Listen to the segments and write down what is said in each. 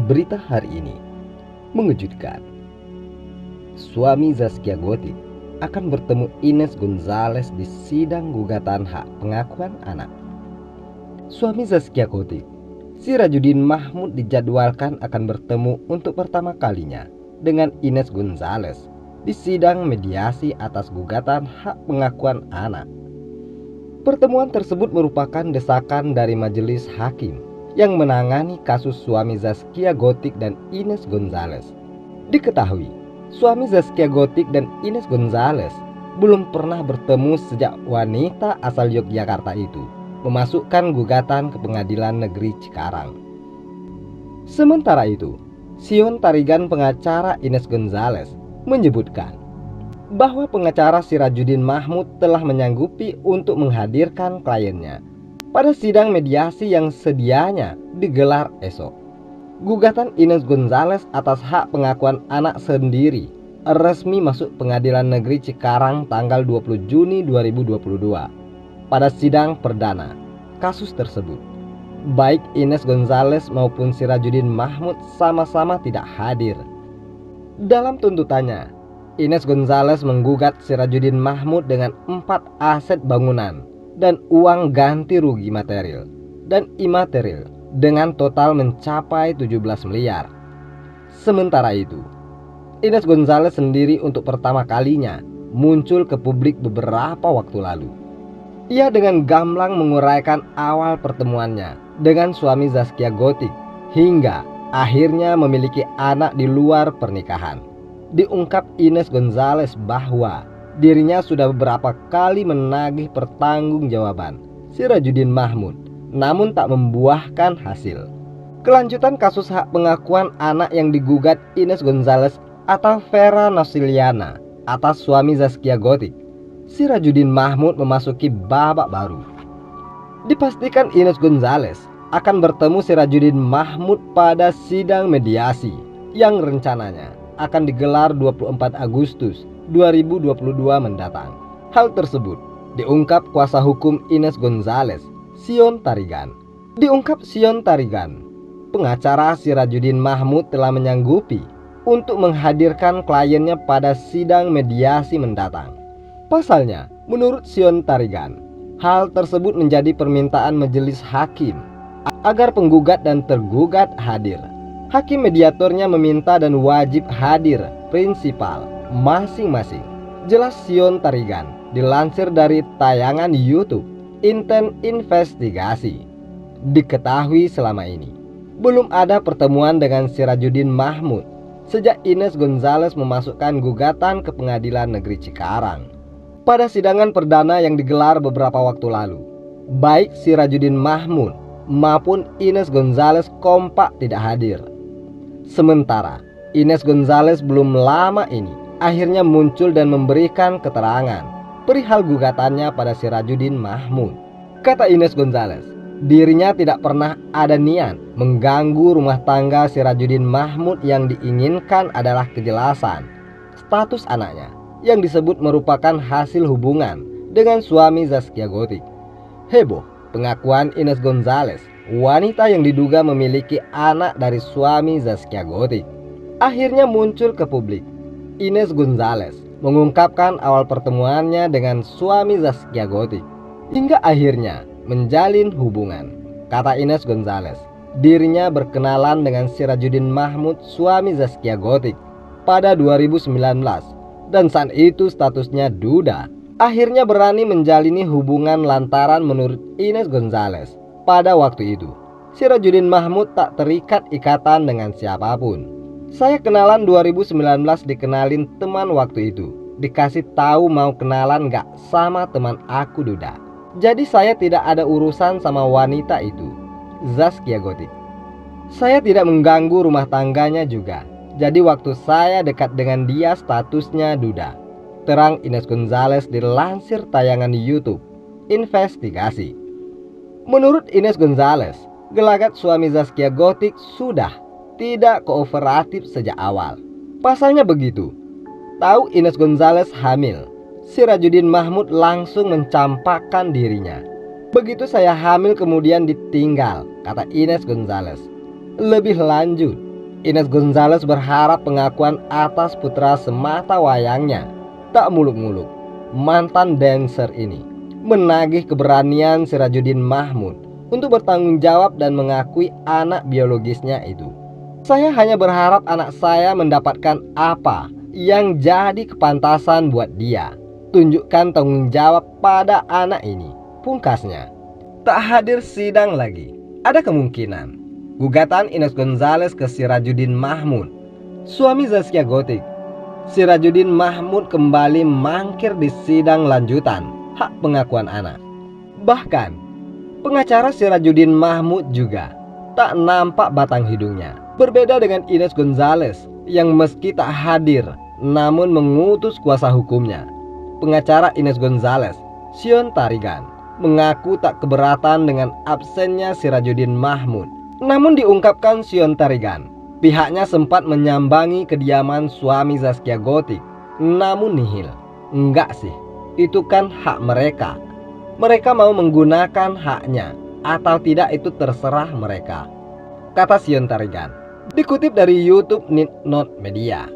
Berita hari ini mengejutkan. Suami Zaskia Gotik akan bertemu Ines Gonzalez di sidang gugatan hak pengakuan anak. Suami Zaskia Gotik, Sirajuddin Mahmud, dijadwalkan akan bertemu untuk pertama kalinya dengan Ines Gonzalez di sidang mediasi atas gugatan hak pengakuan anak. Pertemuan tersebut merupakan desakan dari majelis hakim yang menangani kasus suami Zaskia Gotik dan Ines Gonzalez. Diketahui, suami Zaskia Gotik dan Ines Gonzalez belum pernah bertemu sejak wanita asal Yogyakarta itu memasukkan gugatan ke Pengadilan Negeri Cikarang. Sementara itu, Sion Tarigan, pengacara Ines Gonzalez, menyebutkan bahwa pengacara Sirajuddin Mahmud telah menyanggupi untuk menghadirkan kliennya pada sidang mediasi yang sedianya digelar esok. Gugatan Ines Gonzalez atas hak pengakuan anak sendiri resmi masuk Pengadilan Negeri Cikarang tanggal 20 Juni 2022. Pada sidang perdana kasus tersebut, baik Ines Gonzalez maupun Sirajuddin Mahmud sama-sama tidak hadir. Dalam tuntutannya, Ines Gonzalez menggugat Sirajuddin Mahmud dengan 4 aset bangunan dan uang ganti rugi material dan imaterial dengan total mencapai 17 miliar. Sementara itu, Ines Gonzalez sendiri untuk pertama kalinya muncul ke publik beberapa waktu lalu. Ia dengan gamblang menguraikan awal pertemuannya dengan suami Zaskia Gotik hingga akhirnya memiliki anak di luar pernikahan. Diungkap Ines Gonzalez bahwa dirinya sudah beberapa kali menagih pertanggungjawaban Sirajuddin Mahmud, namun tak membuahkan hasil. Kelanjutan kasus hak pengakuan anak yang digugat Ines Gonzalez atau Vera Nosiliana atas suami Zaskia Gotik, Sirajuddin Mahmud memasuki babak baru. Dipastikan Ines Gonzalez akan bertemu Sirajuddin Mahmud pada sidang mediasi yang rencananya akan digelar 24 Agustus 2022 mendatang. Hal tersebut diungkap kuasa hukum Ines Gonzalez, Sion Tarigan. Diungkap Sion Tarigan, pengacara Sirajuddin Mahmud telah menyanggupi untuk menghadirkan kliennya pada sidang mediasi mendatang. Pasalnya, menurut Sion Tarigan, hal tersebut menjadi permintaan majelis hakim agar penggugat dan tergugat hadir. Hakim mediatornya meminta dan wajib hadir prinsipal masing-masing. Jelas Sion Tarigan dilansir dari tayangan YouTube Inten Investigasi. Diketahui selama ini belum ada pertemuan dengan Sirajuddin Mahmud sejak Ines Gonzalez memasukkan gugatan ke Pengadilan Negeri Cikarang. Pada sidangan perdana yang digelar beberapa waktu lalu, baik Sirajuddin Mahmud maupun Ines Gonzalez kompak tidak hadir. Sementara Ines Gonzalez belum lama ini akhirnya muncul dan memberikan keterangan perihal gugatannya pada Sirajuddin Mahmud. Kata Ines Gonzalez, dirinya tidak pernah ada niat mengganggu rumah tangga Sirajuddin Mahmud. Yang diinginkan adalah kejelasan status anaknya yang disebut merupakan hasil hubungan dengan suami Zaskia Gotik. Heboh pengakuan Ines Gonzalez, wanita yang diduga memiliki anak dari suami Zaskia Gotik, akhirnya muncul ke publik. Ines Gonzalez mengungkapkan awal pertemuannya dengan suami Zaskia Gotik hingga akhirnya menjalin hubungan. Kata Ines Gonzalez, dirinya berkenalan dengan Sirajuddin Mahmud, suami Zaskia Gotik, pada 2019 dan saat itu statusnya duda. Akhirnya berani menjalini hubungan lantaran menurut Ines Gonzalez pada waktu itu Sirajuddin Mahmud tak terikat ikatan dengan siapapun. Saya kenalan 2019, dikenalin teman waktu itu, dikasih tahu mau kenalan gak sama teman aku duda. Jadi saya tidak ada urusan sama wanita itu, Zaskia Gotik. Saya tidak mengganggu rumah tangganya juga. Jadi waktu saya dekat dengan dia statusnya duda, terang Ines Gonzalez dilansir tayangan YouTube Investigasi. Menurut Ines Gonzalez, gelagat suami Zaskia Gotik sudah tidak kooperatif sejak awal. Pasalnya begitu tahu Ines Gonzalez hamil, Sirajuddin Mahmud langsung mencampakkan dirinya. Begitu saya hamil kemudian ditinggal, kata Ines Gonzalez. Lebih lanjut, Ines Gonzales berharap pengakuan atas putra semata wayangnya. Tak muluk-muluk, mantan dancer ini menagih keberanian Sirajuddin Mahmud untuk bertanggung jawab dan mengakui anak biologisnya itu. Saya hanya berharap anak saya mendapatkan apa yang jadi kepantasan buat dia. Tunjukkan tanggung jawab pada anak ini, pungkasnya. Tak hadir sidang lagi. Ada kemungkinan gugatan Ines Gonzales ke Sirajuddin Mahmud, suami Zaskia Gotik. Sirajuddin Mahmud kembali mangkir di sidang lanjutan hak pengakuan anak. Bahkan pengacara Sirajuddin Mahmud juga tak nampak batang hidungnya. Berbeda dengan Ines Gonzales yang meski tak hadir namun mengutus kuasa hukumnya. Pengacara Ines Gonzales, Sion Tarigan, mengaku tak keberatan dengan absennya Sirajuddin Mahmud. Namun diungkapkan Sion Tarigan, pihaknya sempat menyambangi kediaman suami Zaskia Gotik. Namun nihil. Enggak sih, itu kan hak mereka. Mereka mau menggunakan haknya atau tidak itu terserah mereka, kata Sion Tarigan. Dikutip dari YouTube Not Media.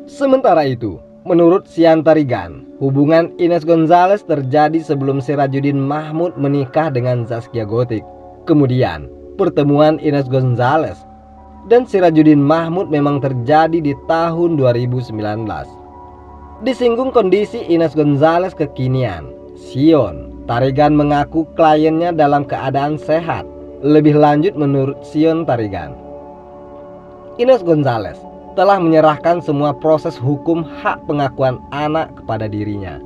Sementara itu, menurut Sion Tarigan, hubungan Ines Gonzales terjadi sebelum Sirajuddin Mahmud menikah dengan Zaskia Gotik. Kemudian, pertemuan Ines Gonzales dan Sirajuddin Mahmud memang terjadi di tahun 2019. Disinggung kondisi Ines Gonzales kekinian, Sion Tarigan mengaku kliennya dalam keadaan sehat. Lebih lanjut menurut Sion Tarigan, Ines Gonzales telah menyerahkan semua proses hukum hak pengakuan anak kepada dirinya.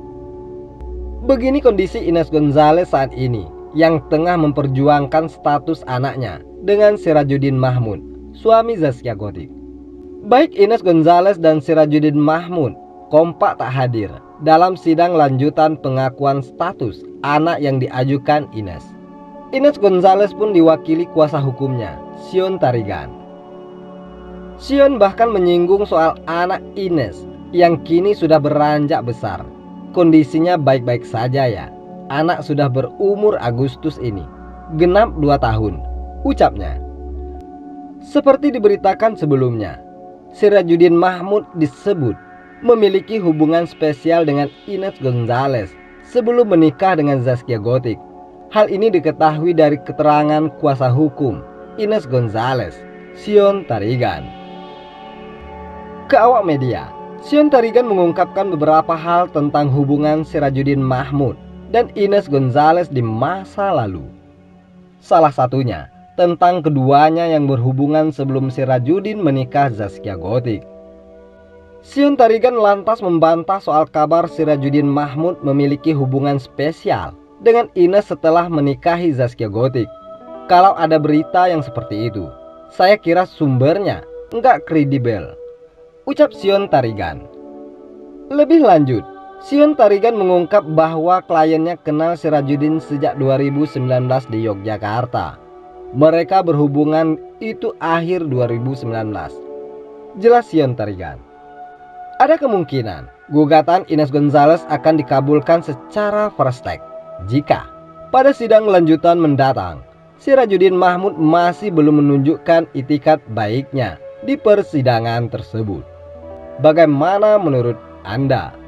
Begini kondisi Ines Gonzales saat ini yang tengah memperjuangkan status anaknya dengan Sirajuddin Mahmud, suami Zaskia Gotik. Baik Ines Gonzales dan Sirajuddin Mahmud kompak tak hadir dalam sidang lanjutan pengakuan status anak yang diajukan Ines. Ines Gonzales pun diwakili kuasa hukumnya, Sion Tarigan. Sion bahkan menyinggung soal anak Ines yang kini sudah beranjak besar. Kondisinya baik-baik saja ya. Anak sudah berumur Agustus ini, genap 2 tahun, ucapnya. Seperti diberitakan sebelumnya, Sirajuddin Mahmud disebut memiliki hubungan spesial dengan Ines Gonzales sebelum menikah dengan Zaskia Gotik. Hal ini diketahui dari keterangan kuasa hukum Ines Gonzales, Sion Tarigan. Ke awak media, Sion Tarigan mengungkapkan beberapa hal tentang hubungan Sirajuddin Mahmud dan Ines Gonzales di masa lalu. Salah satunya tentang keduanya yang berhubungan sebelum Sirajuddin menikah Zaskia Gotik. Sion Tarigan lantas membantah soal kabar Sirajuddin Mahmud memiliki hubungan spesial dengan Ines setelah menikahi Zaskia Gotik. Kalau ada berita yang seperti itu, saya kira sumbernya enggak kredibel, ucap Sion Tarigan. Lebih lanjut, Sion Tarigan mengungkap bahwa kliennya kenal Sirajuddin sejak 2019 di Yogyakarta. Mereka berhubungan itu akhir 2019. Jelas Sion Tarigan. Ada kemungkinan gugatan Ines Gonzales akan dikabulkan secara first take jika pada sidang lanjutan mendatang Sirajuddin Mahmud masih belum menunjukkan itikat baiknya di persidangan tersebut. Bagaimana menurut Anda?